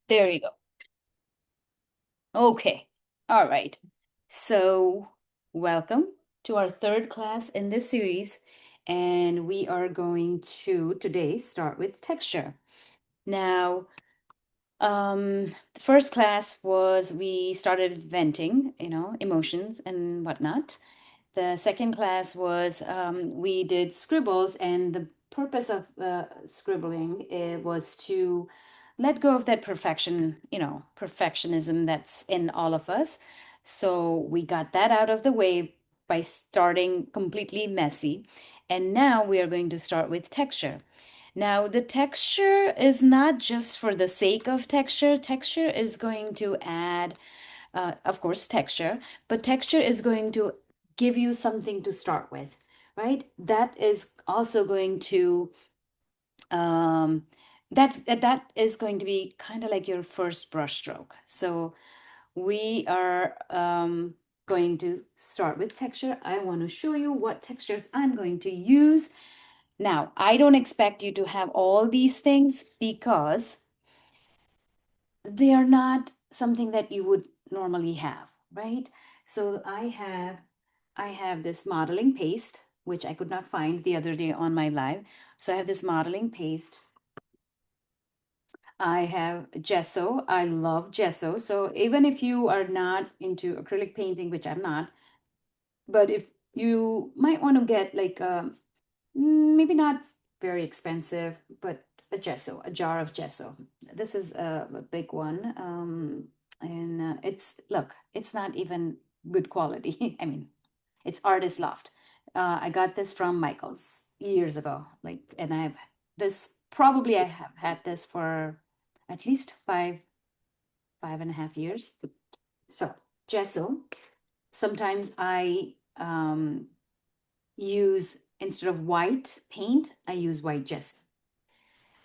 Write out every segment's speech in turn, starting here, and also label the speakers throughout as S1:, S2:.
S1: There you go. Okay. All right. So, welcome to our third class in this series. And we are going to today start with texture. Now, the first class was we started venting, emotions and whatnot. The second class was we did scribbles, and the purpose of scribbling was to let go of that perfectionism that's in all of us. So we got that out of the way by starting completely messy. And now we are going to start with texture. Now, the texture is not just for the sake of texture. Texture is going to add, of course, texture, but texture is going to give you something to start with, right? That is also going to that is going to be kind of like your first brush stroke. So we are going to start with texture. I want to show you what textures I'm going to use. Now, I don't expect you to have all these things because they are not something that you would normally have, right? So I have this modeling paste, which I could not find the other day on my live. So I have this modeling paste. I have gesso. I love gesso. So even if you are not into acrylic painting, which I'm not, but if you might want to get like maybe not very expensive, but a gesso, a jar of gesso. This is a big one. And look, it's not even good quality. I mean, it's Artist Loft. I got this from Michael's years ago. And I have had this for at least 5.5 years. So, gesso. Sometimes I use, instead of white paint, I use white gesso.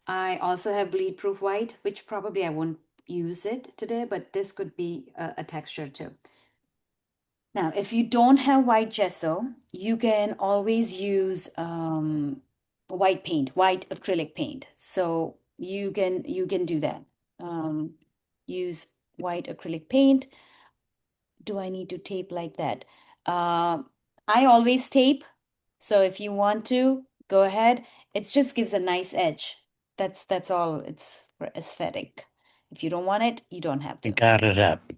S1: I also have bleed proof white, which probably I won't use it today, but this could be a texture too. Now, if you don't have white gesso, you can always use white paint, white acrylic paint. So you can do that. Um, use white acrylic paint. Do I need to tape like that? I always tape. So if you want to, go ahead. It just gives a nice edge. That's all. It's for aesthetic. If you don't want it, you don't have
S2: I
S1: to.
S2: got it up.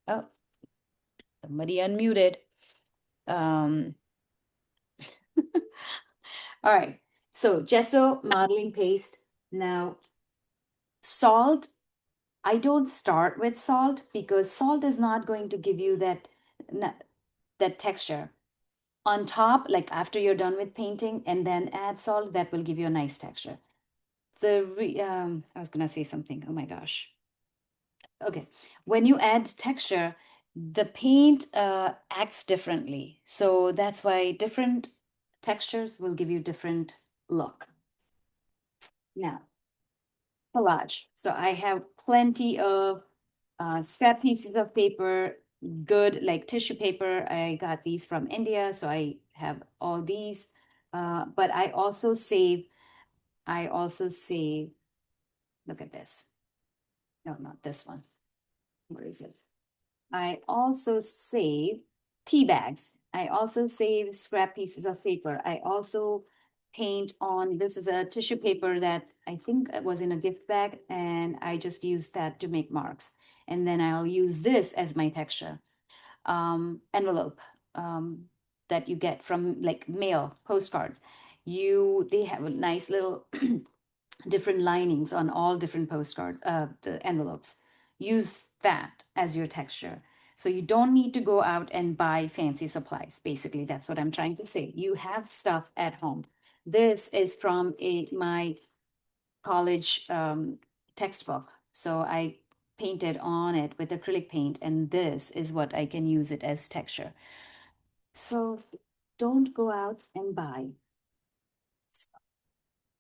S1: Oh, somebody unmuted. Um, all right. So gesso modeling paste. Now, salt. I don't start with salt because salt is not going to give you that texture. On top, like after you're done with painting, and then add salt, that will give you a nice texture. I was gonna say something. Oh my gosh. Okay, when you add texture, the paint acts differently. So that's why different textures will give you different look. Now, collage. So I have plenty of scrap pieces of paper, good like tissue paper. I got these from India, so I have all these. But I also save, look at this. No, not this one. Where is it? I also save tea bags. I also save scrap pieces of paper. I also paint on, this is a tissue paper that I think was in a gift bag, and I just used that to make marks. And then I'll use this as my texture. Envelope that you get from like mail, postcards. They have a nice little different linings on all different postcards, the envelopes. Use that as your texture. So you don't need to go out and buy fancy supplies. Basically, that's what I'm trying to say. You have stuff at home. This is from my college textbook. So I painted on it with acrylic paint, and this is what I can use it as texture. So don't go out and buy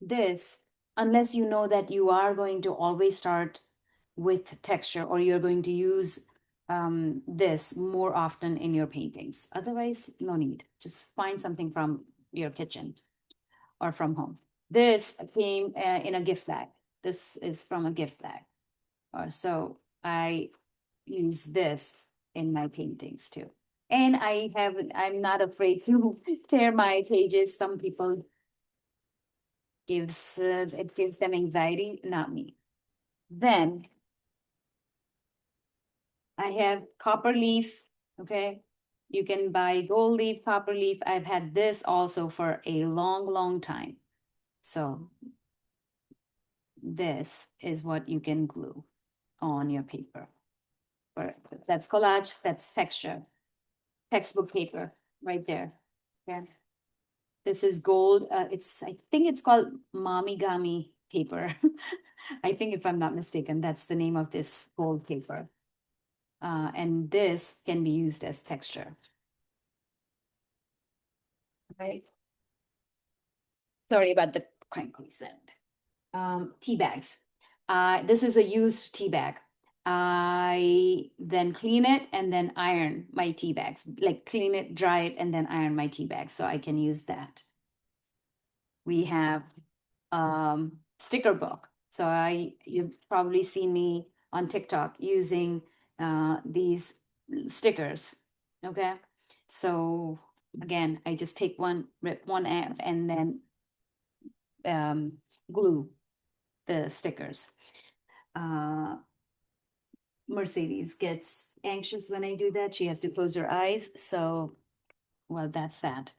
S1: this unless you know that you are going to always start with texture, or you're going to use this more often in your paintings. Otherwise, no need. Just find something from your kitchen or from home. This came in a gift bag. This is from a gift bag. So I use this in my paintings too. And I'm not afraid to tear my pages. Some people it gives them anxiety, not me. Then I have copper leaf, okay? You can buy gold leaf, copper leaf. I've had this also for a long, long time. So this is what you can glue on your paper. That's collage, that's texture, textbook paper right there. Okay. This is gold. I think it's called Mamigami paper. I think if I'm not mistaken, that's the name of this gold paper. And this can be used as texture. Right. Sorry about the crinkly sound. Tea bags. This is a used tea bag. I then clean it and then iron my tea bags, like clean it, dry it, and then iron my tea bags so I can use that. We have sticker book. So you've probably seen me on TikTok using these stickers. Okay. So again, I just take rip one end and then glue the stickers. Mercedes gets anxious when I do that. She has to close her eyes. So, well, that's that.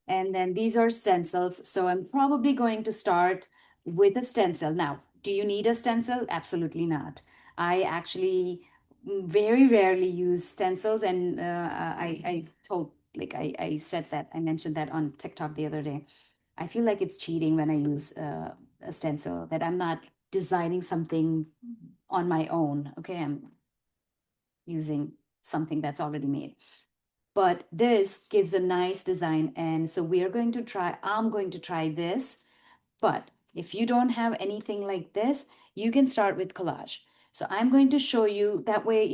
S1: And then these are stencils. So I'm probably going to start with a stencil. Now, do you need a stencil? Absolutely not. I actually very rarely use stencils. And I told, like I said that, I mentioned that on TikTok the other day. I feel like it's cheating when I use a stencil, that I'm not designing something on my own. Okay, I'm using something that's already made. But this gives a nice design. And so I'm going to try this. But if you don't have anything like this, you can start with collage. So I'm going to show you that way,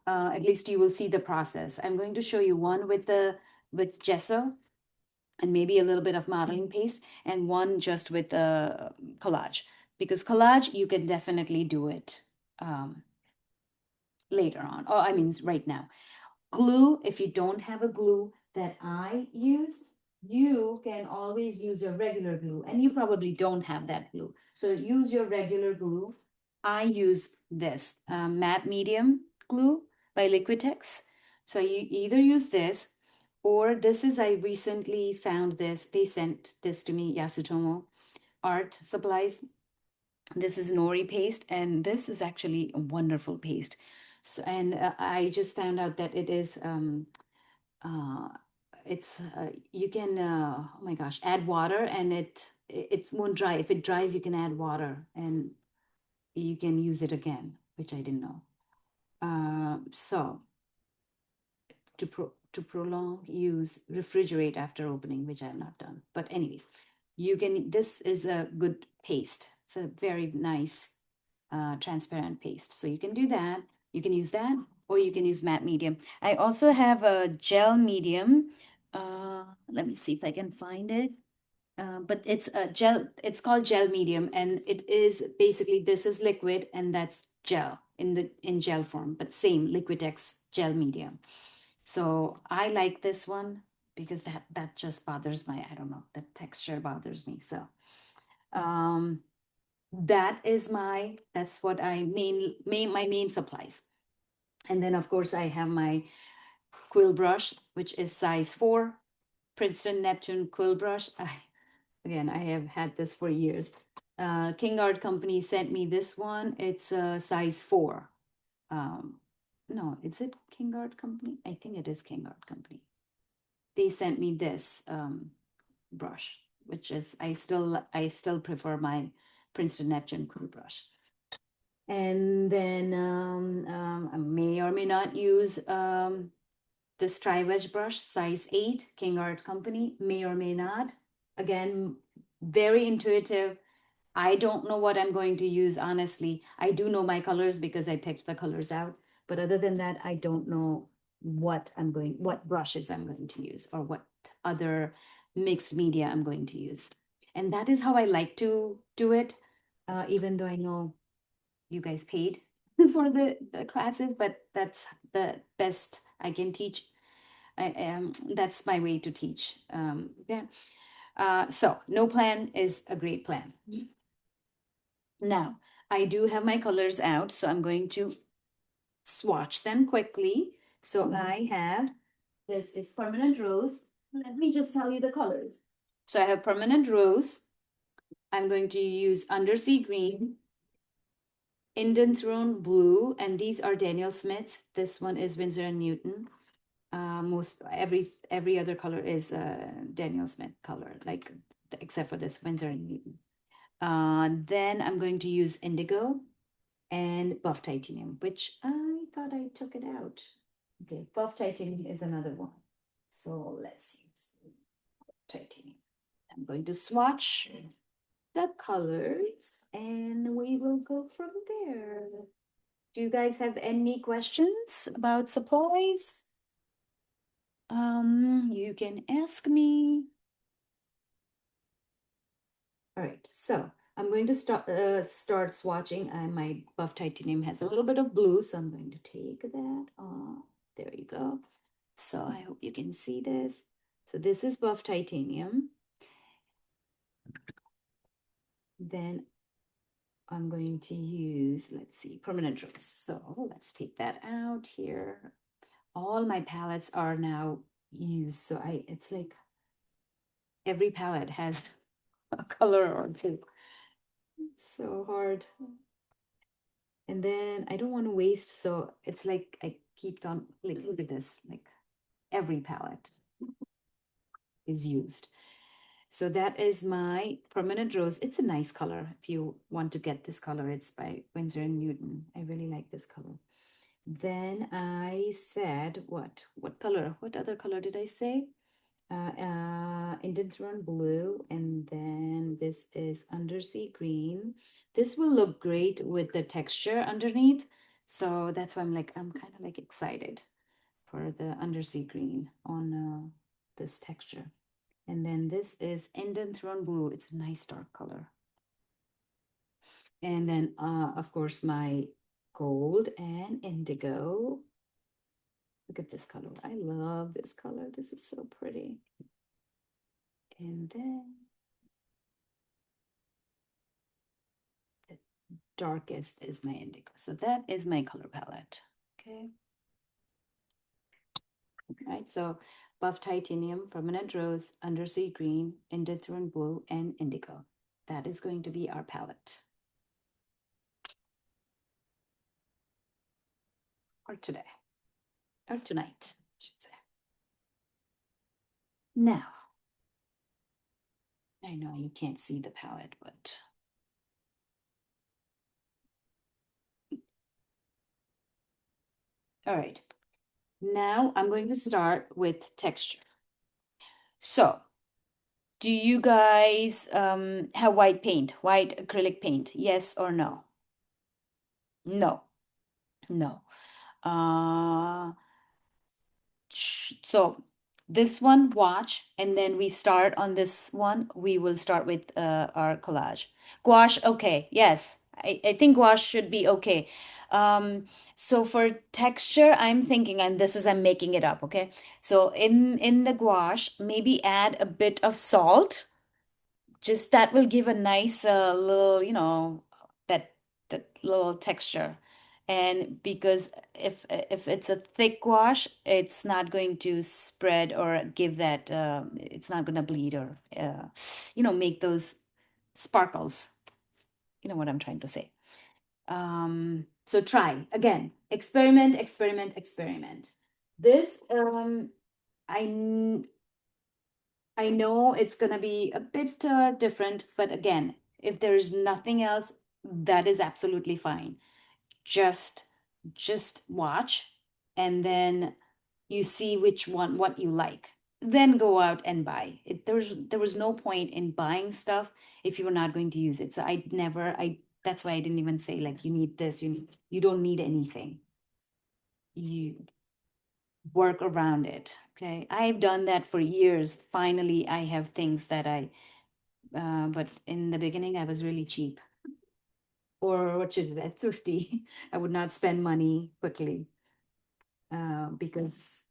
S1: at least you will see the process. I'm going to show you one with gesso and maybe a little bit of modeling paste, and one just with collage. Because collage, you can definitely do it later on. Oh, I mean, right now. Glue, if you don't have a glue that I use, you can always use your regular glue, and you probably don't have that glue. So use your regular glue. I use this matte medium glue by Liquitex. So you either use this, or this is, I recently found this. They sent this to me, Yasutomo Art Supplies. This is nori paste, and this is actually a wonderful paste. So, and I just found out that uh, you can, oh my gosh, add water, and it won't dry. If it dries, you can add water and you can use it again, which I didn't know. So to prolong use, refrigerate after opening, which I have not done. But anyways, this is a good paste. It's a very nice transparent paste. So you can do that. You can use that, or you can use matte medium. I also have a gel medium. Let me see if I can find it. But it's a gel, it's called gel medium, and it is basically, this is liquid and that's gel in gel form, but same Liquitex gel medium. So I like this one because that just bothers I don't know, the texture bothers me. So that's what my main supplies. And then of course I have my quill brush, which is size 4, Princeton Neptune quill brush. Again, I have had this for years. King Art Company sent me this one. It's size 4. No, is it King Art Company? I think it is King Art Company. They sent me this brush, which is, I still prefer my Princeton Neptune quill brush. And then I may or may not use this tri-wedge brush, size 8, King Art Company, may or may not. Again, very intuitive. I don't know what I'm going to use, honestly. I do know my colors because I picked the colors out. But other than that, I don't know what brushes I'm going to use, or what other mixed media I'm going to use. And that is how I like to do it, even though I know you guys paid for the classes, but that's the best I can teach. That's my way to teach. Okay. So no plan is a great plan. Now, I do have my colors out, so I'm going to swatch them quickly. So I have, this is permanent rose. Let me just tell you the colors. So I have permanent rose. I'm going to use undersea green, Indian throne blue, and these are Daniel Smith's. This one is Winsor and Newton. Most every other color is Daniel Smith color, like except for this Winsor and Newton. Then I'm going to use indigo and buff titanium, which I thought I took it out. Okay, buff titanium is another one. So let's use titanium. I'm going to swatch the colors and we will go from there. Do you guys have any questions about supplies? You can ask me. All right, so I'm going to start swatching. My buff titanium has a little bit of blue, so I'm going to take that off. There you go. So I hope you can see this. So this is buff titanium. Then I'm going to use, let's see, permanent rose. So let's take that out here. All my palettes are now used. So it's like every palette has a color or two. It's so hard. And then I don't want to waste, so it's like I keep on, like, look at this, like every palette is used. So that is my permanent rose. It's a nice color. If you want to get this color, it's by Winsor and Newton. I really like this color. Then I said, what color? What other color did I say? Indian throne blue, and then this is undersea green. This will look great with the texture underneath. So that's why I'm kind of like excited for the undersea green on this texture. And then this is Indian throne blue. It's a nice dark color. And then, of course, my gold and indigo. Look at this color. I love this color. This is so pretty. And then the darkest is my indigo. So that is my color palette. Okay. All right. So buff titanium, permanent rose, undersea green, Indian throne blue, and indigo. That is going to be our palette. Or today. Or tonight, I should say. Now, I know you can't see the palette, but all right. Now I'm going to start with texture. So, do you guys have white paint, white acrylic paint? Yes or no? No, no. So this one, watch, and then we start on this one. We will start with our collage. Gouache, okay, yes. I think gouache should be okay. So for texture, I'm thinking, and this is, I'm making it up, okay? So in the gouache, maybe add a bit of salt. Just that will give a nice little, that little texture. And because if it's a thick gouache, it's not going to spread or give that, it's not going to bleed or, make those sparkles. You know what I'm trying to say. So try again, experiment, experiment, experiment. This, I know it's going to be a bit different, but again, if there's nothing else, that is absolutely fine. Just watch, and then you see which one, what you like. Then go out and buy it. There was no point in buying stuff if you were not going to use it. So that's why I didn't even say like you need this, you don't need anything. You work around it. Okay. I've done that for years. Finally, I have things that but in the beginning I was really cheap. or what should I say, thrifty. I would not spend money quickly because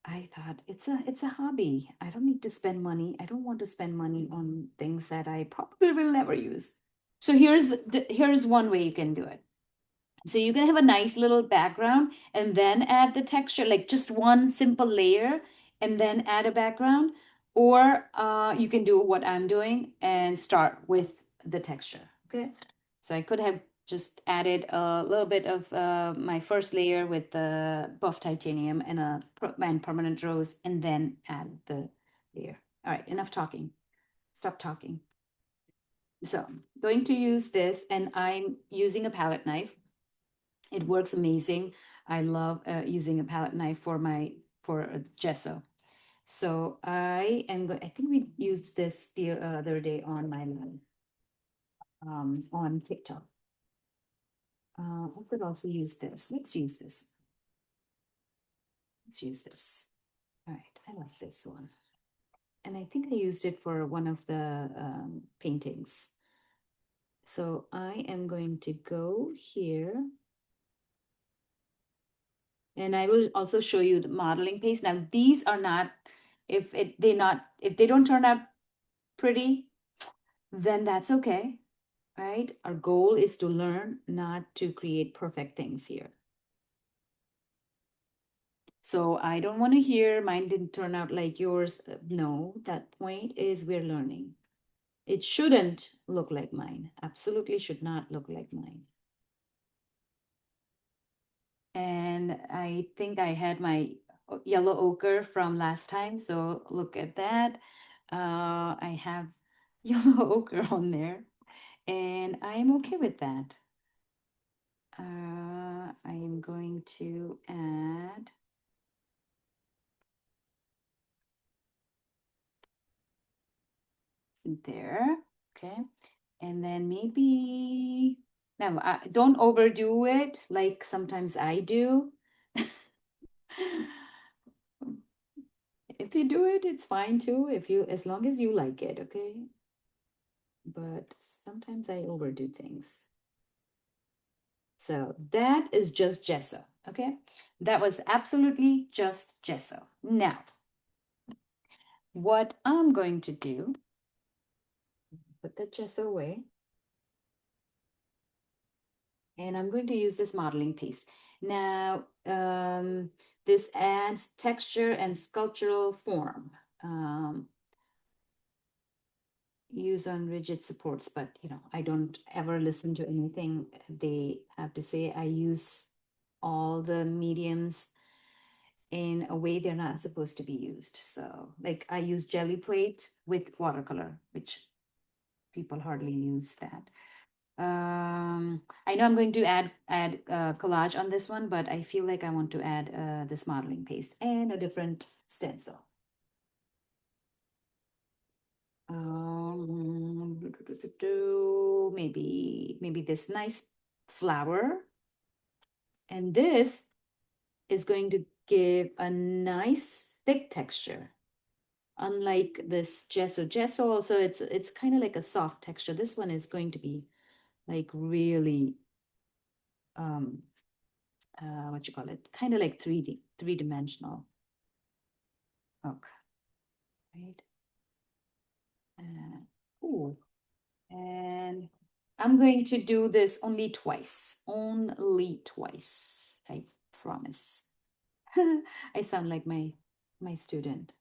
S1: I thought it's a hobby. I don't need to spend money. I don't want to spend money on things that I probably will never use. So here's one way you can do it. So you can have a nice little background and then add the texture, like just one simple layer and then add a background. Or you can do what I'm doing and start with the texture. Okay. So I could have just added a little bit of my first layer with the buff titanium and and permanent rose and then add the layer. All right, enough talking. Stop talking. So I'm going to use this and I'm using a palette knife. It works amazing. I love using a palette knife for gesso. So I am going. I think we used this the other day on my on TikTok. I could also use this. Let's use this. Let's use this. All right, I like this one, and I think I used it for one of the paintings. So I am going to go here. And I will also show you the modeling paste. Now, these are not, if they don't turn out pretty, then that's okay, right? Our goal is to learn, not to create perfect things here. So I don't want to hear mine didn't turn out like yours. No, that point is we're learning. It shouldn't look like mine. Absolutely should not look like mine. And I think I had my yellow ochre from last time. So look at that. I have yellow ochre on there and I'm okay with that. I am going to add there. Okay. And then maybe, now don't overdo it like sometimes I do. If you do it, it's fine too. As long as you like it, okay? But sometimes I overdo things. So that is just gesso, okay? That was absolutely just gesso. Now, what I'm going to do, put the gesso away, and I'm going to use this modeling paste. Now, this adds texture and sculptural form. Use on rigid supports, but I don't ever listen to anything they have to say. I use all the mediums in a way they're not supposed to be used. So like I use jelly plate with watercolor, which people hardly use that. I know I'm going to add collage on this one, but I feel like I want to add this modeling paste and a different stencil. Maybe this nice flower. And this is going to give a nice thick texture. Unlike this gesso. Gesso also, it's kind of like a soft texture. This one is going to be like really, what you call it? Kind of like 3D, three-dimensional. Okay, right? Ooh. And I'm going to do this only twice, I promise. I sound like my student.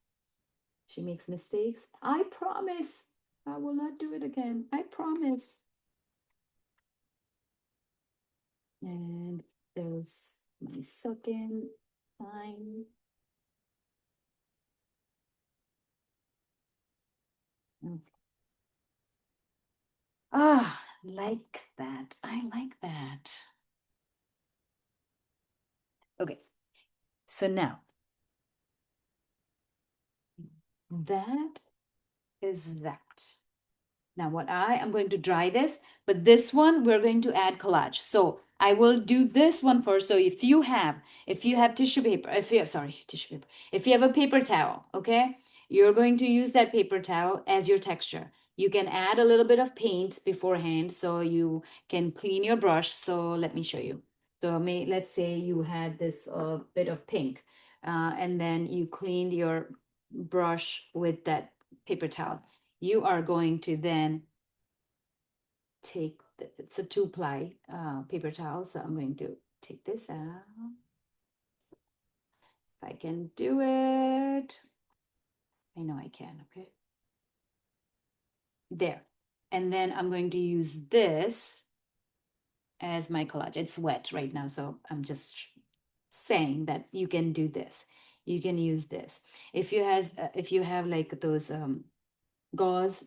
S1: She makes mistakes. I promise I will not do it again. I promise. And there's my second time. Okay. Ah, like that. I like that. Okay. So now that is that. Now what I am going to dry this, but this one we're going to add collage. So I will do this one first. So if you have tissue paper, tissue paper, if you have a paper towel, okay, you're going to use that paper towel as your texture. You can add a little bit of paint beforehand so you can clean your brush. So let me show you. So let's say you had this bit of pink and then you cleaned your brush with that paper towel. You are going to then take, it's a 2-ply paper towel. So I'm going to take this out. If I can do it. I know I can, okay. There. And then I'm going to use this as my collage. It's wet right now, so I'm just saying that you can do this. You can use this. If you have like those gauze,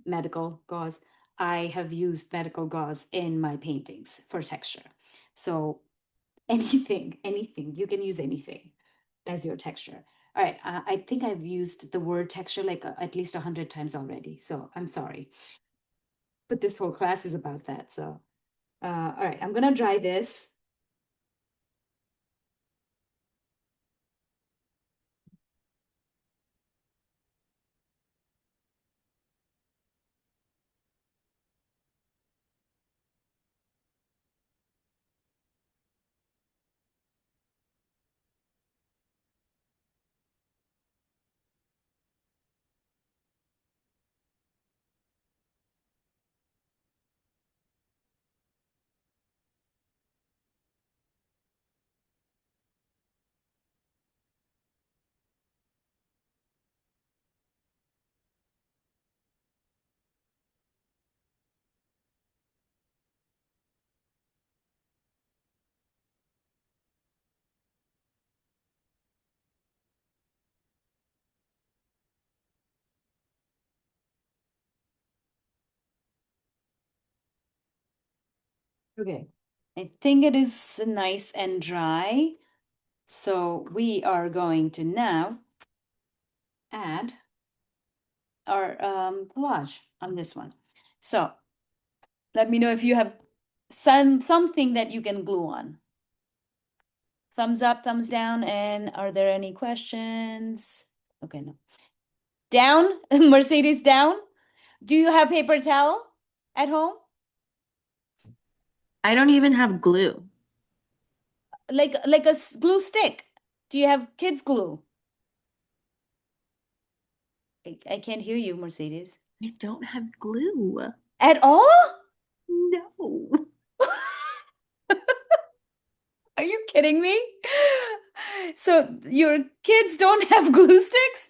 S1: medical gauze, I have used medical gauze in my paintings for texture. So anything, you can use anything as your texture. All right, I think I've used the word texture like at least 100 times already, so I'm sorry. But this whole class is about that, so. All right, I'm gonna dry this. Okay, I think it is nice and dry. So we are going to now add our collage on this one. So let me know if you have something that you can glue on. Thumbs up, thumbs down, and are there any questions? Okay, no. Down, Mercedes down. Do you have paper towel at home?
S2: I don't even have glue.
S1: Like a glue stick. Do you have kids glue? I can't hear you, Mercedes.
S2: I don't have glue.
S1: At all?
S2: No.
S1: Are you kidding me? So your kids don't have glue sticks?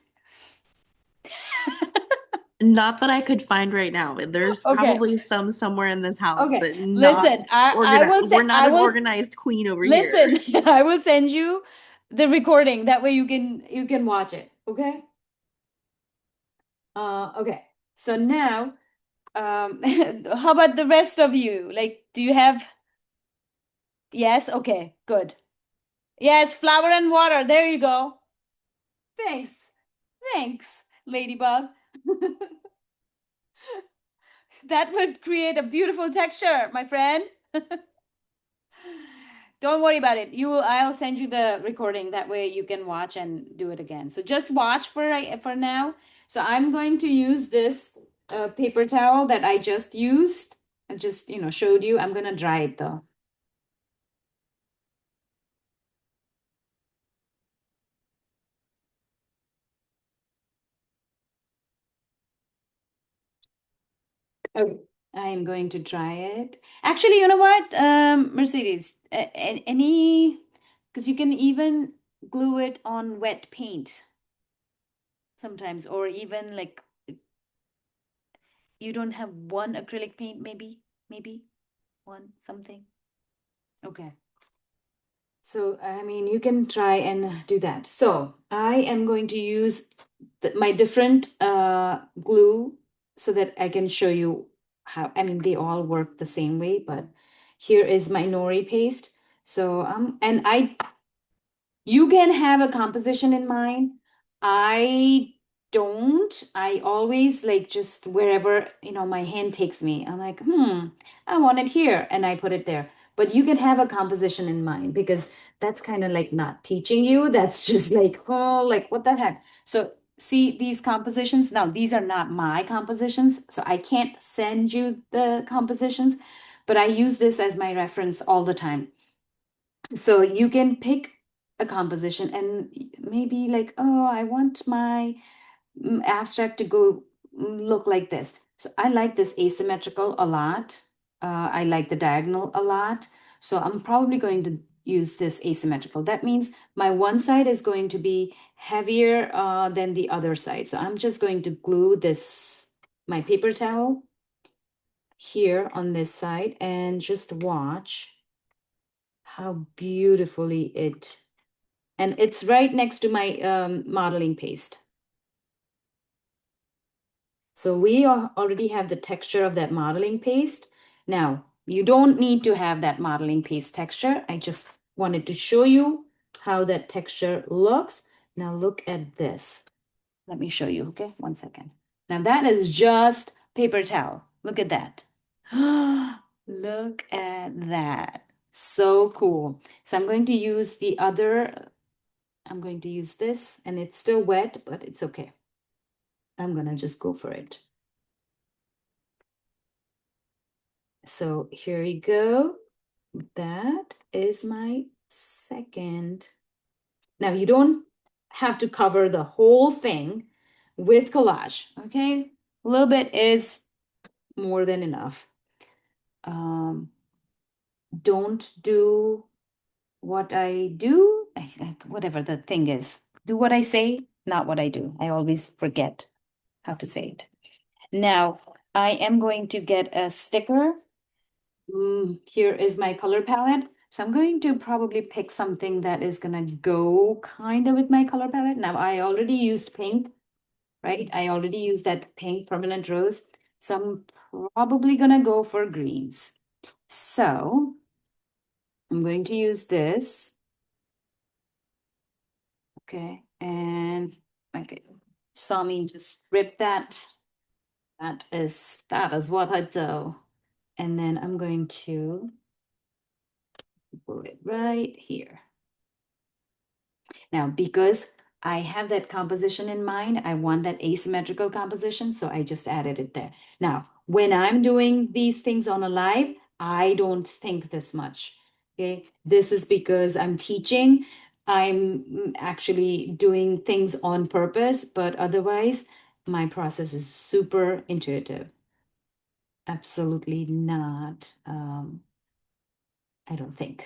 S2: Not that I could find right now. There's
S1: Okay.
S2: probably some somewhere in this house,
S1: Okay.
S2: but not
S1: Listen, I
S2: organized.
S1: will say
S2: We're not
S1: I
S2: an
S1: will
S2: organized queen over here.
S1: listen. I will send you the recording. That way you can watch it. Okay? Okay. So now, how about the rest of you? Like, do you have yes? Okay, good. Yes, flour and water. There you go. Thanks. Thanks, Ladybug. That would create a beautiful texture, my friend. Don't worry about it. I'll send you the recording. That way you can watch and do it again. So just watch for now. So I'm going to use this paper towel that I just used. I just, showed you. I'm gonna dry it though. Okay. I am going to dry it. Actually, you know what, Mercedes, any, because you can even glue it on wet paint sometimes, or even like you don't have one acrylic paint, maybe one something. Okay. So, I mean, you can try and do that. So I am going to use my different glue so that I can show you how, I mean, they all work the same way, but here is my nori paste. So, and you can have a composition in mind. I don't. I always like just wherever, my hand takes me. I'm like, I want it here, and I put it there. But you can have a composition in mind because that's kind of like not teaching you. That's just like, oh, like what the heck. So see these compositions? Now, these are not my compositions, so I can't send you the compositions, but I use this as my reference all the time. So you can pick a composition and maybe like, oh, I want my abstract to go look like this. So I like this asymmetrical a lot. I like the diagonal a lot. So I'm probably going to use this asymmetrical. That means my one side is going to be heavier than the other side. So I'm just going to glue this, my paper towel here on this side and just watch how beautifully it, and it's right next to my modeling paste. So we already have the texture of that modeling paste. Now, you don't need to have that modeling paste texture. I just wanted to show you how that texture looks. Now look at this. Let me show you, okay? 1 second. Now that is just paper towel. Look at that. Look at that. So cool. So I'm going to use the other, I'm going to use this, and it's still wet, but it's okay. I'm gonna just go for it. So here you go. That is my second. Now you don't have to cover the whole thing with collage, okay? A little bit is more than enough. Don't do what I do, whatever the thing is. Do what I say, not what I do. I always forget how to say it. Now, I am going to get a sticker. Here is my color palette. So I'm going to probably pick something that is gonna go kind of with my color palette. Now, I already used pink, right? I already used that pink permanent rose. So I'm probably gonna go for greens. So I'm going to use this. Okay, and okay, saw me just rip that. That is what I do. And then I'm going to put it right here. Now, because I have that composition in mind, I want that asymmetrical composition, so I just added it there. Now, when I'm doing these things on a live, I don't think this much, okay? This is because I'm teaching. I'm actually doing things on purpose, but otherwise, my process is super intuitive. Absolutely not. I don't think.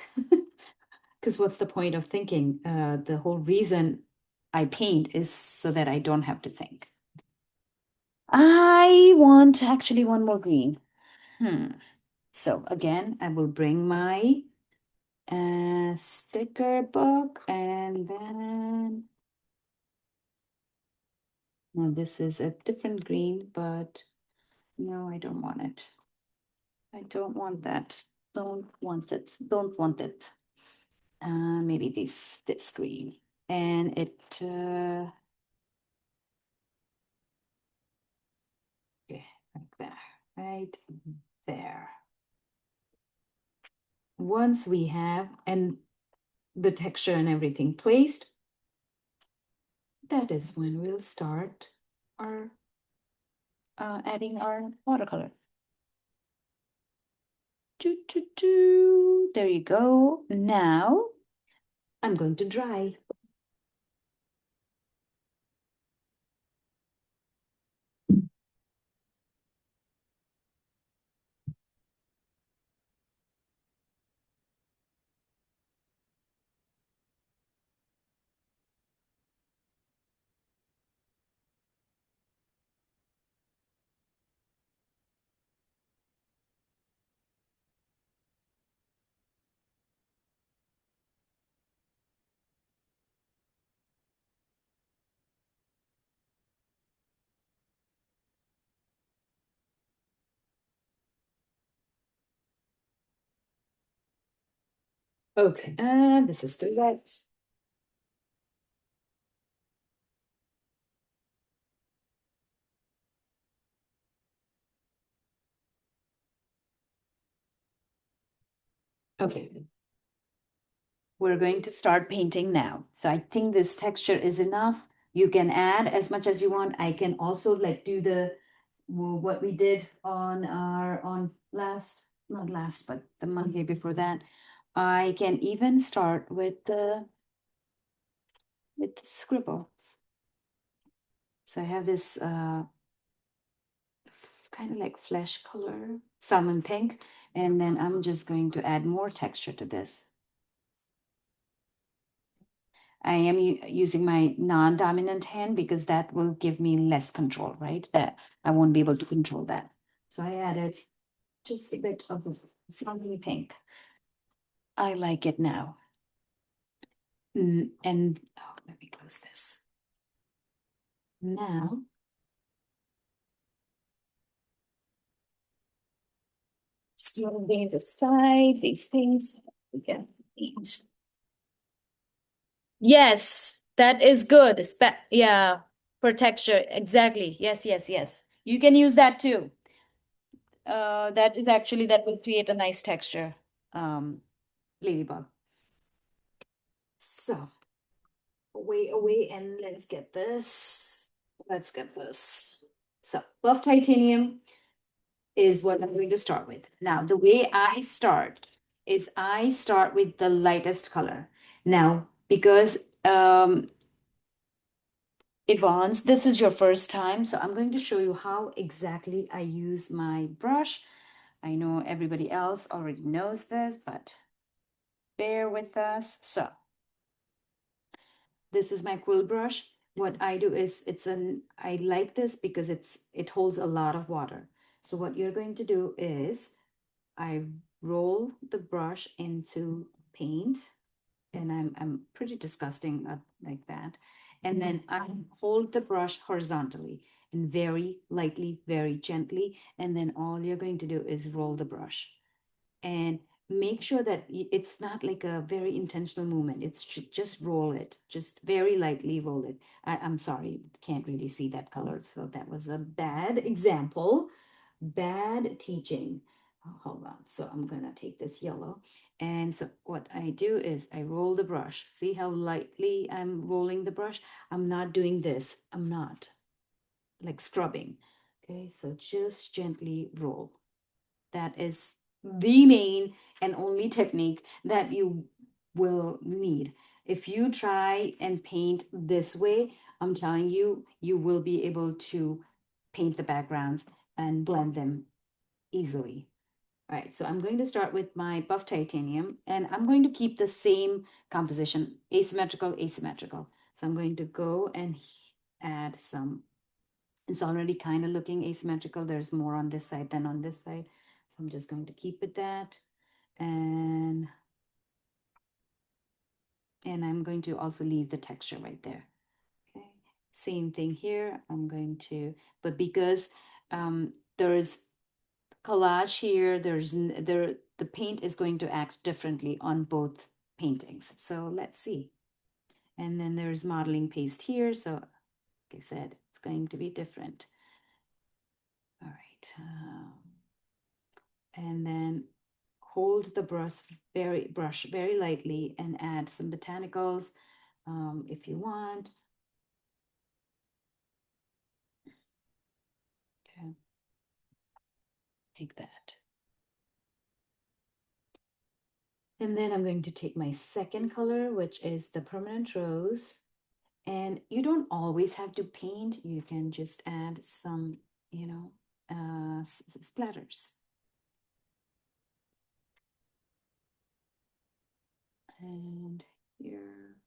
S1: Because what's the point of thinking? The whole reason I paint is so that I don't have to think. I want actually one more green. So again, I will bring my sticker book, and then now this is a different green, but no, I don't want it. I don't want that. Don't want it. Don't want it. Maybe this green, and it. Okay, like that, right there. Once we have and the texture and everything placed, that is when we'll start our adding our watercolor. There you go. Now I'm going to dry. Okay, and this is too wet. Okay. We're going to start painting now. So I think this texture is enough. You can add as much as you want. I can also like do the what we did on our not last, but the Monday before that. I can even start with the scribbles. So I have this kind of like flesh color, salmon pink, and then I'm just going to add more texture to this. I am using my non-dominant hand because that will give me less control, right? That I won't be able to control that. So I added just a bit of the salmon pink. I like it now. And oh, let me close this. Now, small things aside, these things we can eat. Yes, that is good. Yeah, for texture. Exactly. Yes, yes, yes. You can use that too. That is actually, that will create a nice texture. Ladybug. So away, and let's get this. Let's get this. So buff titanium is what I'm going to start with. Now, the way I start is I start with the lightest color. Now, because Yvonne, this is your first time, so I'm going to show you how exactly I use my brush. I know everybody else already knows this, but bear with us. So this is my quill brush. What I do is I like this because it holds a lot of water. So what you're going to do is I roll the brush into paint, and I'm pretty disgusting like that. And then I hold the brush horizontally and very lightly, very gently. And then all you're going to do is roll the brush and make sure that it's not like a very intentional movement. It's just roll it, just very lightly roll it. I'm sorry, can't really see that color. So that was a bad example, bad teaching. Oh, hold on. So I'm gonna take this yellow. And so what I do is I roll the brush. See how lightly I'm rolling the brush? I'm not doing this. I'm not like scrubbing. Okay, so just gently roll. That is the main and only technique that you will need. If you try and paint this way, I'm telling you, you will be able to paint the backgrounds and blend them easily. All right, so I'm going to start with my buff titanium, and I'm going to keep the same composition, asymmetrical, asymmetrical. So I'm going to go and add some. It's already kind of looking asymmetrical. There's more on this side than on this side. So I'm just going to keep it that. And I'm going to also leave the texture right there. Okay, same thing here. I'm going to, but because there is collage here, the paint is going to act differently on both paintings. So let's see. And then there's modeling paste here. So like I said, it's going to be different. All right. And then hold the brush very lightly and add some botanicals if you want. Okay. Take that. And then I'm going to take my second color, which is the permanent rose. And you don't always have to paint. You can just add some, splatters. And here.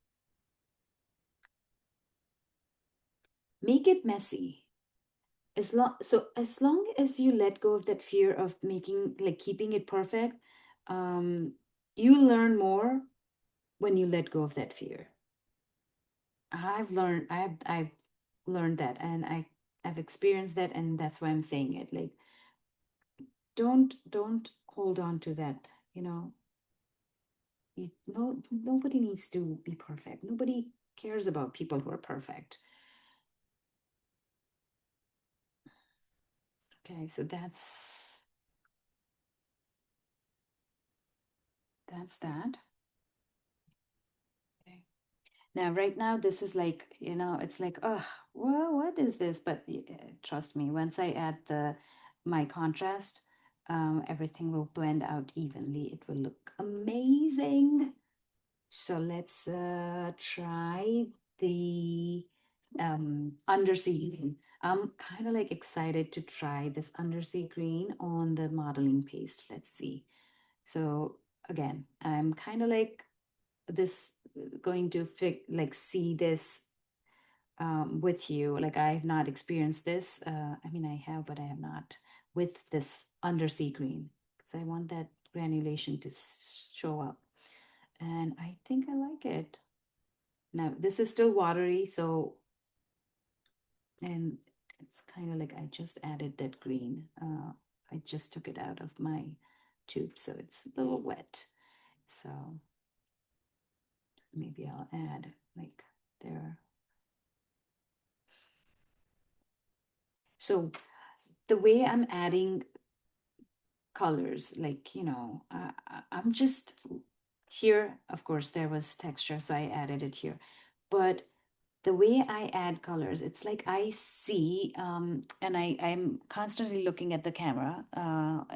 S1: Make it messy. As long as you let go of that fear of keeping it perfect, you learn more when you let go of that fear. I've learned that, and I've experienced that, and that's why I'm saying it. Like, don't hold on to that, no, nobody needs to be perfect. Nobody cares about people who are perfect. Okay, so that's that. Okay. Now, right now, this is like, it's like, oh, well, what is this? But trust me, once I add my contrast, everything will blend out evenly. It will look amazing. So let's try the undersea green. I'm kind of like excited to try this undersea green on the modeling paste. Let's see. So again, I'm kind of like this going to see this with you. Like I have not experienced this. I mean, I have, but I have not with this undersea green because I want that granulation to show up. And I think I like it. Now, this is still watery, so, and it's kind of like I just added that green. I just took it out of my tube, so it's a little wet. So maybe I'll add like there. So the way I'm adding colors, like, I'm just here, of course, there was texture, so I added it here. But the way I add colors, it's like I see, and I'm constantly looking at the camera.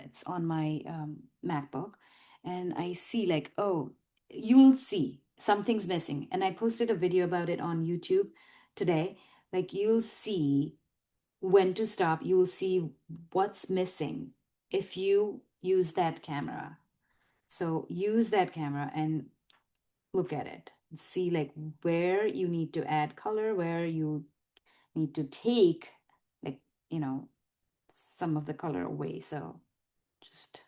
S1: It's on my MacBook, and I see like, oh, you'll see something's missing. And I posted a video about it on YouTube today. Like you'll see when to stop, you will see what's missing if you use that camera. So use that camera and look at it. See like where you need to add color, where you need to take like, some of the color away. So just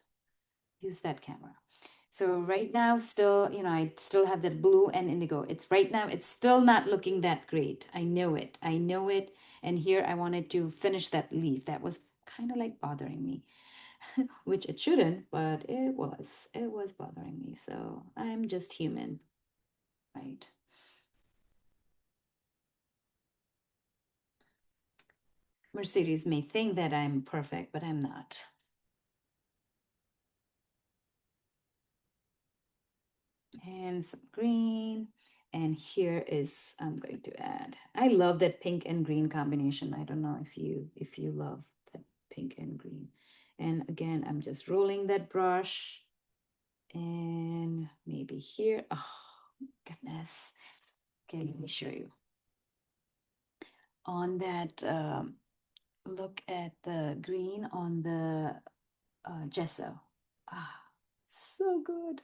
S1: use that camera. So right now, still, I still have that blue and indigo. It's right now, it's still not looking that great. I know it. I know it. And here I wanted to finish that leaf. That was kind of like bothering me, which it shouldn't, but it was. It was bothering me. So I'm just human, right? Mercedes may think that I'm perfect, but I'm not. And some green. And here is, I'm going to add, I love that pink and green combination. I don't know if you love that pink and green. And again, I'm just rolling that brush and maybe here. Oh, goodness. Okay, let me show you. On that, look at the green on the gesso. Ah, so good.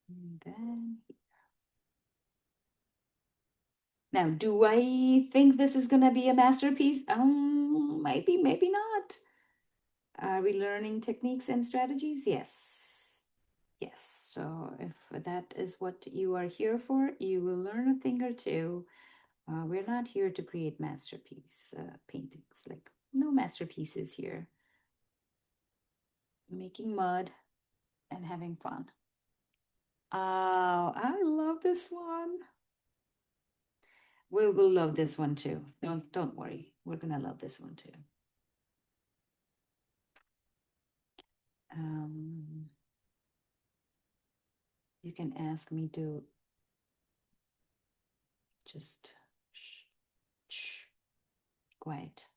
S1: And then now, do I think this is gonna be a masterpiece? Maybe, maybe not. Are we learning techniques and strategies? Yes. Yes. So if that is what you are here for, you will learn a thing or two. We're not here to create masterpiece paintings. Like no masterpieces here. Making mud and having fun. Oh, I love this one. We will love this one too. Don't worry. We're gonna love this one too. You can ask me to just quiet.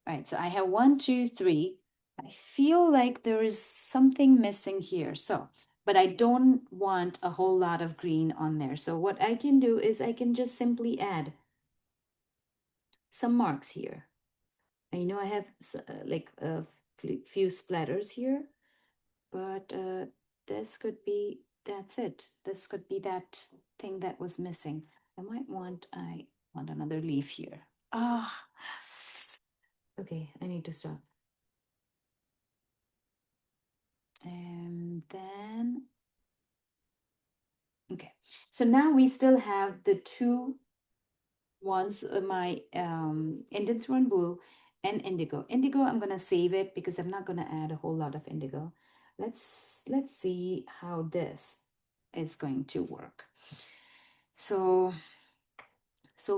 S1: All right, so I have 1, 2, 3. I feel like there is something missing here. So, but I don't want a whole lot of green on there. So what I can do is I can just simply add some marks here. I know I have like a few splatters here, but this could be, that's it. This could be that thing that was missing. I want another leaf here. Ah, okay, I need to stop. And then, okay, so now we still have the two ones, my Indian Throne Blue and Indigo. Indigo, I'm gonna save it because I'm not gonna add a whole lot of indigo. Let's see how this is going to work. So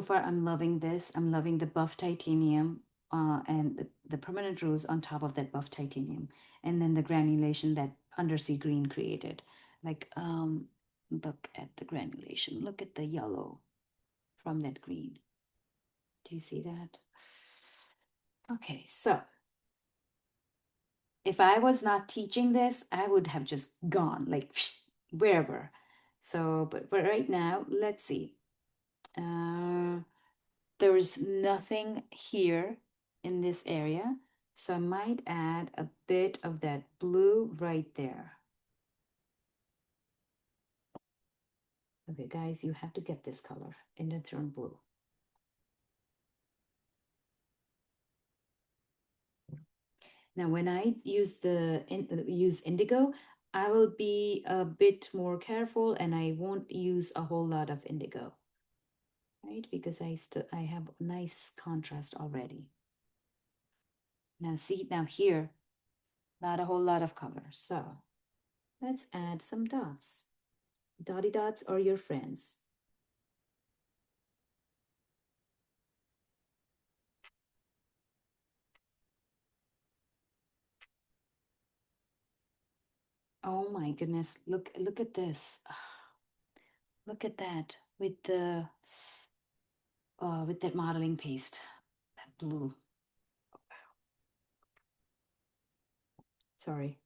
S1: far I'm loving this. I'm loving the buff titanium. and the permanent rose on top of that buff titanium, and then the granulation that undersea green created. Like, look at the granulation. Look at the yellow from that green. Do you see that? Okay, so if I was not teaching this, I would have just gone like wherever. So, but right now, let's see. There's nothing here in this area. So I might add a bit of that blue right there. Okay, guys, you have to get this color, Indanthrone blue. Now, when I use use indigo, I will be a bit more careful and I won't use a whole lot of indigo, right? Because I have nice contrast already. Now see, now here, not a whole lot of color. So let's add some dots. Dotty dots are your friends. Oh my goodness, look at this. Look at that with the with that modeling paste, that blue. Sorry.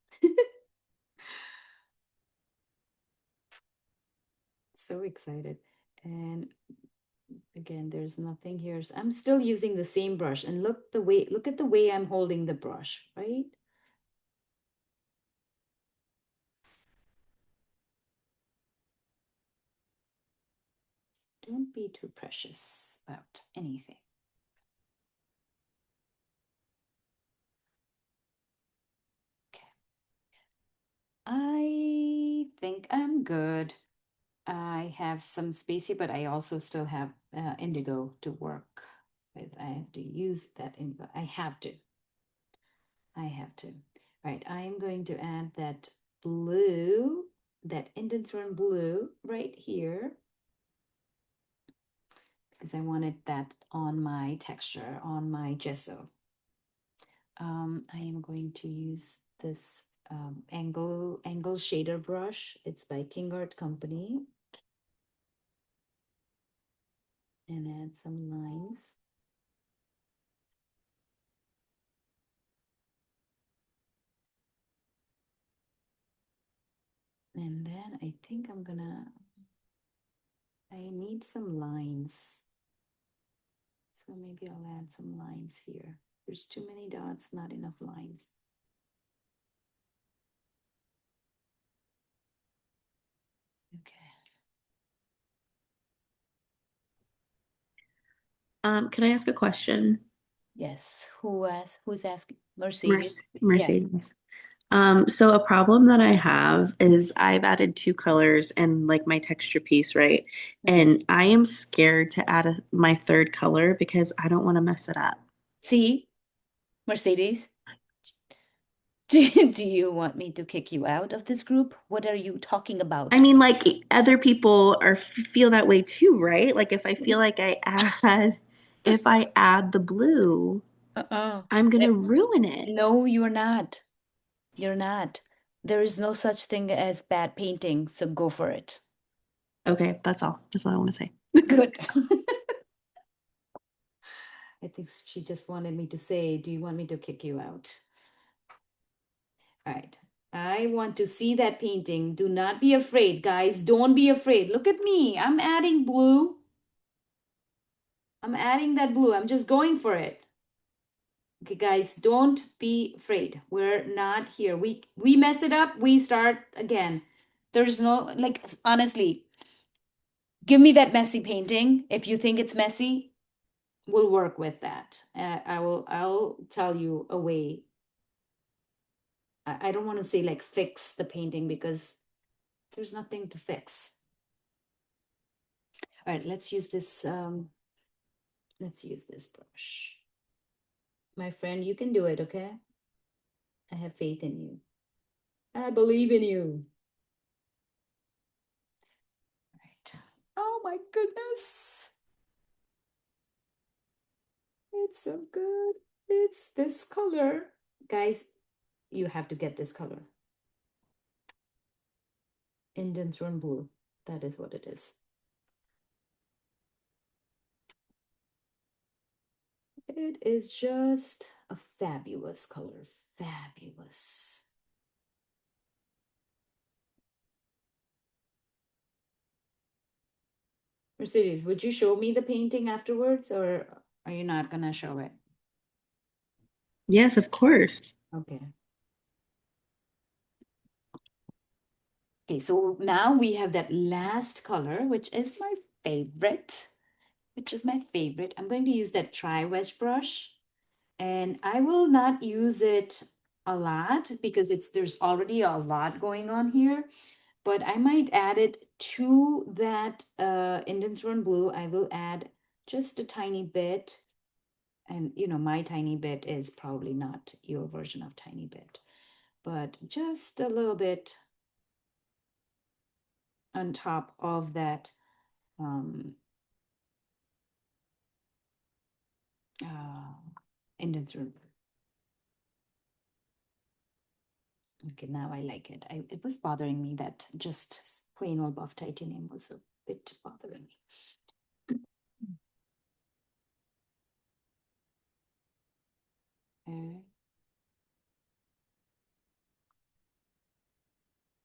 S1: So excited. And again, there's nothing here. So I'm still using the same brush, and look at the way I'm holding the brush, right? Don't be too precious about anything. Okay. I think I'm good. I have some space here, but I also still have indigo to work with. I have to use that indigo. I have to. Right, I am going to add that blue, that Indanthrone blue right here, because I wanted that on my texture, on my gesso. I am going to use this angle shader brush. It's by King Art Company. And add some lines. And then I think I need some lines. So maybe I'll add some lines here. There's too many dots, not enough lines. Okay.
S2: Can I ask a question?
S1: Yes. Who's asking? Mercedes.
S2: Mercedes. So a problem that I have is I've added two colors in like my texture piece, right? And I am scared to add my third color because I don't want to mess it up.
S1: See, Mercedes, do you want me to kick you out of this group? What are you talking about?
S2: I mean, like other people feel that way too, right? Like if I feel like if I add the blue, I'm gonna ruin it.
S1: No, you're not. You're not. There is no such thing as bad painting, so go for it.
S2: Okay, that's all. That's all I want to say.
S1: Good. I think she just wanted me to say, do you want me to kick you out? All right. I want to see that painting. Do not be afraid, guys. Don't be afraid. Look at me. I'm adding blue. I'm adding that blue. I'm just going for it. Okay, guys, don't be afraid. We're not here. We mess it up, we start again. There's no, like, honestly, give me that messy painting. If you think it's messy, we'll work with that. I'll tell you a way. I don't want to say like fix the painting because there's nothing to fix. All right, let's use this brush. My friend, you can do it, okay? I have faith in you. I believe in you. All right. Oh my goodness. It's so good. It's this color. Guys, you have to get this color. Indian Throne Blue. That is what it is. It is just a fabulous color. Fabulous. Mercedes, would you show me the painting afterwards, or are you not gonna show it?
S2: Yes, of course.
S1: Okay. Okay, so now we have that last color, which is my favorite. I'm going to use that tri-wedge brush, and I will not use it a lot because there's already a lot going on here, but I might add it to that Indian Throne Blue. I will add just a tiny bit, and my tiny bit is probably not your version of tiny bit, but just a little bit on top of that uh, Indian Throne Blue. Okay, now I like it. It was bothering me that just plain old buff titanium was a bit bothering me. Okay.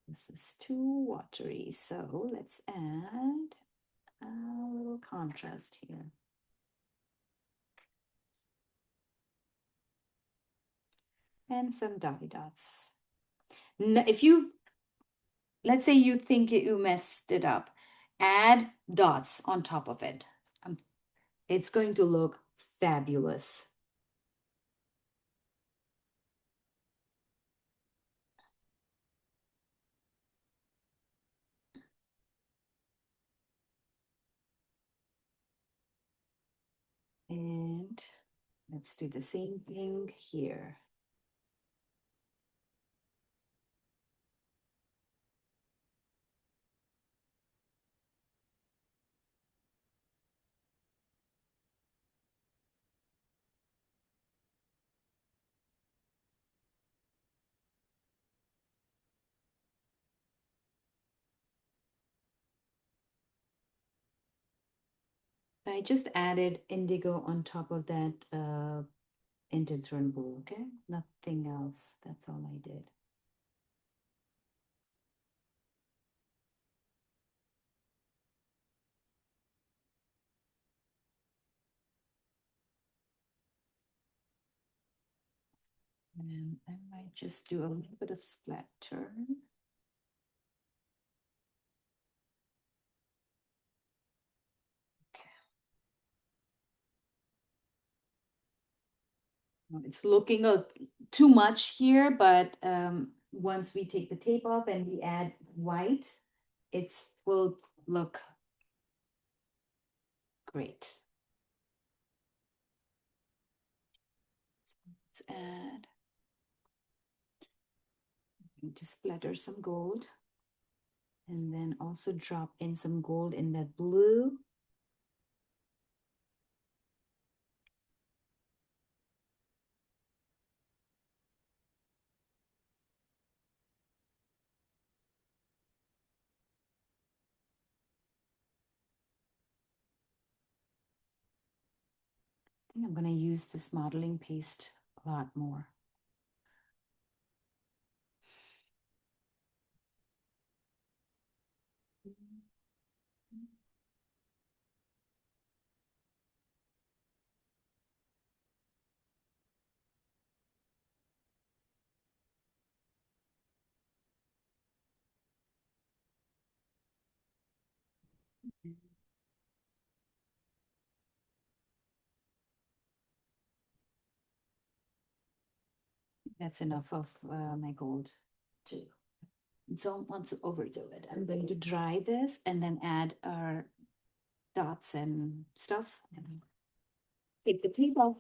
S1: This is too watery, so let's add a little contrast here. And some dotty dots. If you, let's say you think you messed it up, add dots on top of it. It's going to look fabulous. And let's do the same thing here. I just added indigo on top of that Indian Throne Blue, okay? Nothing else. That's all I did. And I might just do a little bit of splatter. It's looking too much here, but once we take the tape off and we add white, it will look great. Let's add, to splatter some gold, and then also drop in some gold in that blue. I think I'm going to use this modeling paste a lot more. That's enough of my gold too. Don't want to overdo it. I'm going to dry this and then add our dots and stuff and take the tape off.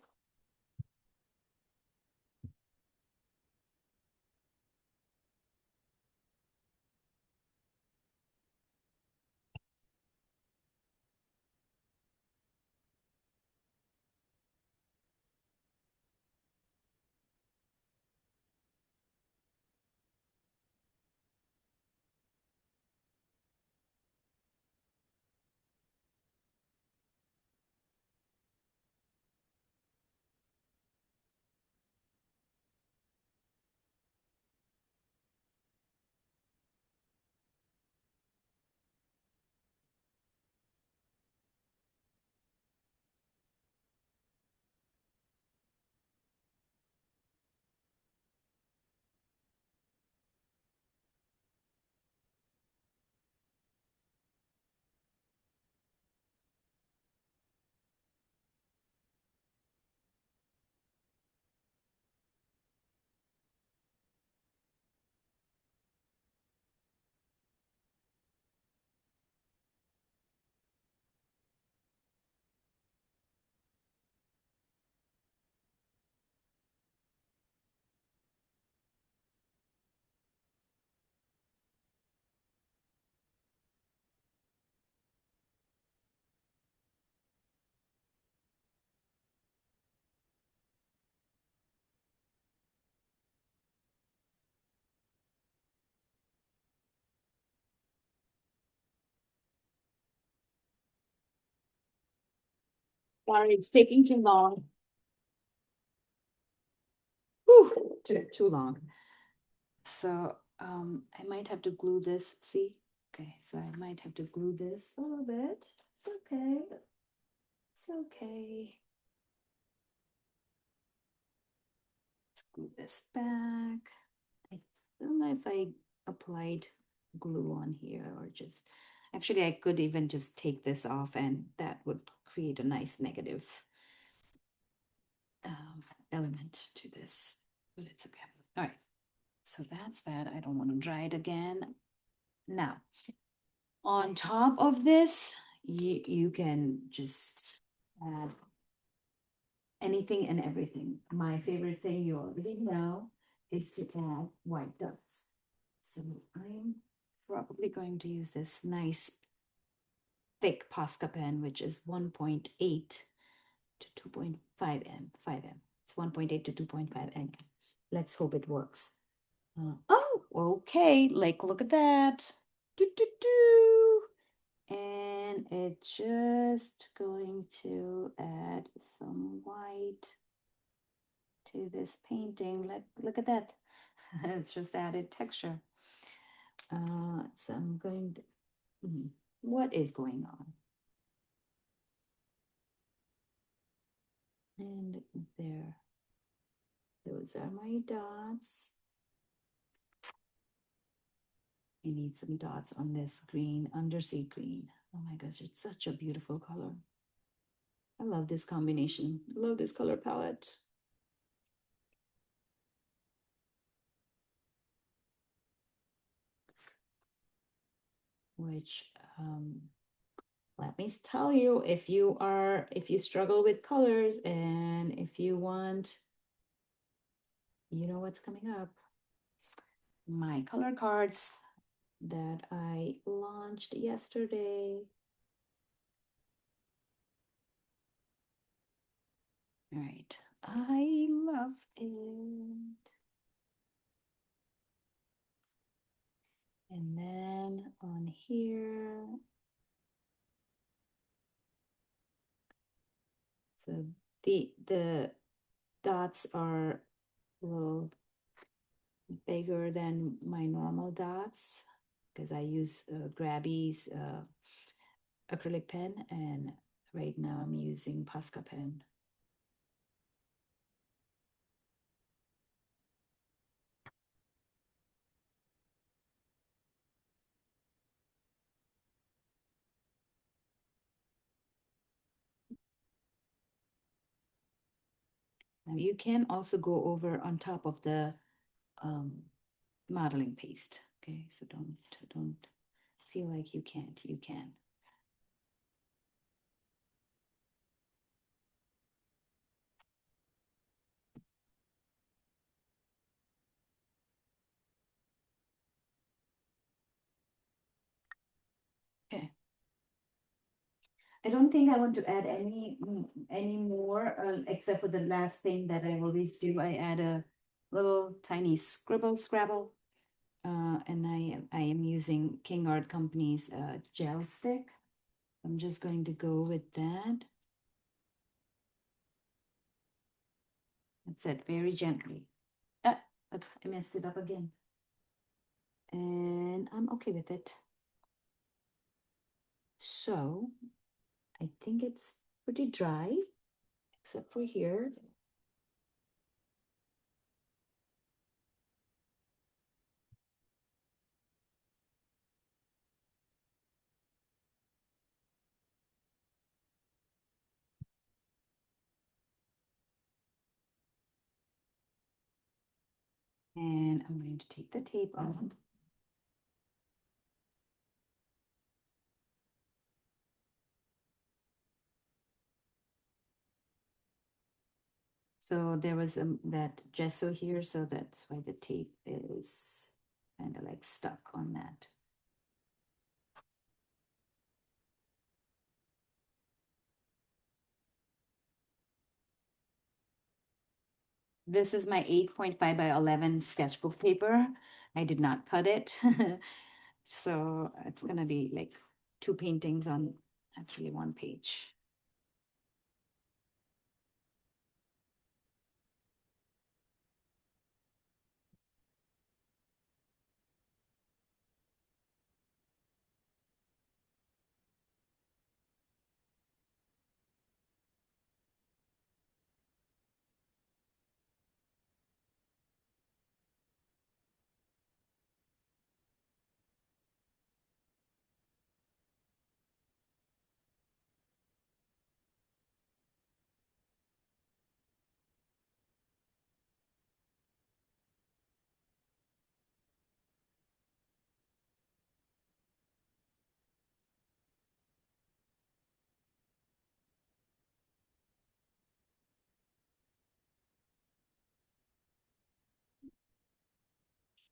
S1: Sorry, it's taking too long. Whew, too long. So I might have to glue this. See? Okay, so I might have to glue this a little bit. It's okay. It's okay. Let's glue this back. I don't know if I applied glue on here or just, actually I could even just take this off and that would create a nice negative element to this, but it's okay. All right, so that's that. I don't want to dry it again. Now, on top of this, you can just add anything and everything. My favorite thing, you already know, is to add white dots. So I'm probably going to use this nice thick Posca pen, which is 1.8 to 2.5 m, 5 m. It's 1.8 to 2.5 m. Let's hope it works. Oh, okay, like look at that. Do, do, do. And it's just going to add some white to this painting. Look at that. It's just added texture. So I'm going to, what is going on? And there, those are my dots. I need some dots on this green, undersea green. Oh my gosh, it's such a beautiful color. I love this combination. I love this color palette. Which, let me tell you, if you struggle with colors and if you want, you know what's coming up. My color cards that I launched yesterday. All right, I love it. And then on here, so the dots are a little bigger than my normal dots because I use Grabby's acrylic pen, and right now I'm using Posca pen. Now you can also go over on top of the modeling paste. Okay, so don't feel like you can't. You can. Okay. I don't think I want to add any more except for the last thing that I always do. I add a little tiny scribble scrabble, and I am using King Art Company's gel stick. I'm just going to go with that. That's it, very gently. Ah, I messed it up again. And I'm okay with it. So I think it's pretty dry, except for here. And I'm going to take the tape off. So there was that gesso here, so that's why the tape is kind of like stuck on that. This is my 8.5 by 11 sketchbook paper. I did not cut it. So it's gonna be like two paintings on actually one page.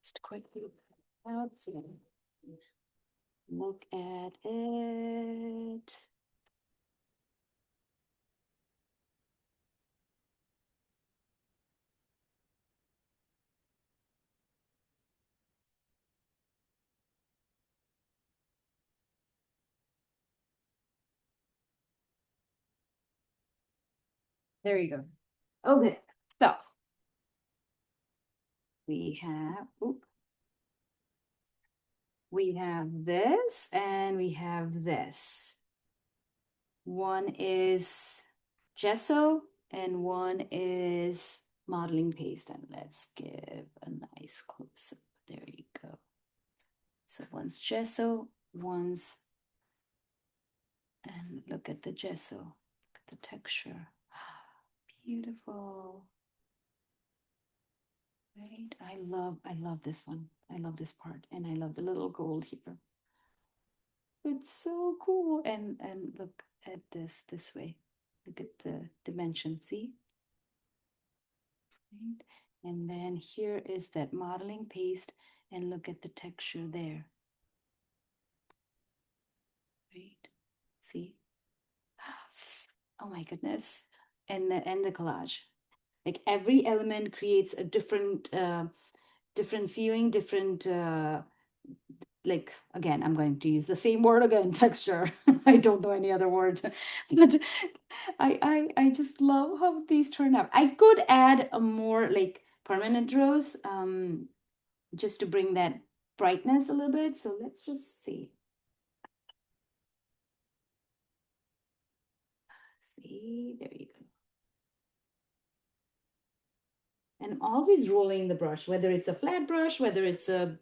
S1: Just quickly out. So look at it. There you go. Okay, so we have, oop, we have this and we have this. One is gesso and one is modeling paste. And let's give a nice close up. There you go. So one's gesso, one's, and look at the gesso, look at the texture. Beautiful. Right? I love this one. I love this part. And I love the little gold here. It's so cool. And look at this way. Look at the dimension, see? Right? And then here is that modeling paste and look at the texture there. Right? See? Oh my goodness. And the collage. Like every element creates a different different feeling, different like, again, I'm going to use the same word again, texture. I don't know any other word, but I just love how these turn out. I could add a more like permanent rose, just to bring that brightness a little bit. So let's just see. See, there you go. And always rolling the brush, whether it's a flat brush, whether it's a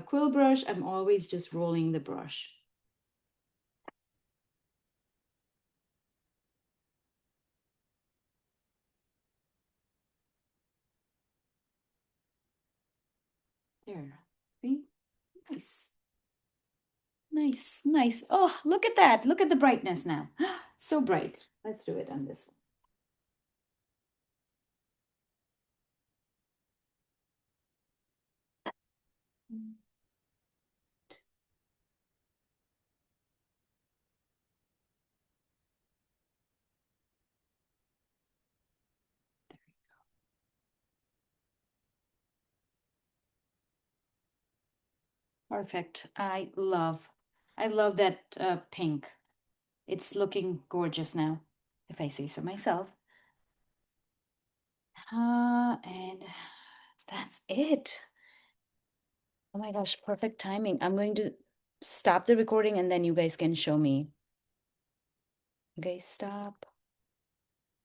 S1: quill brush, I'm always just rolling the brush. There, see? Nice. Nice, nice. Oh, look at that. Look at the brightness now. So bright. Let's do it on this one. Perfect. I love that pink. It's looking gorgeous now, if I say so myself. And that's it. Oh my gosh, perfect timing. I'm going to stop the recording and then you guys can show me. Okay, stop.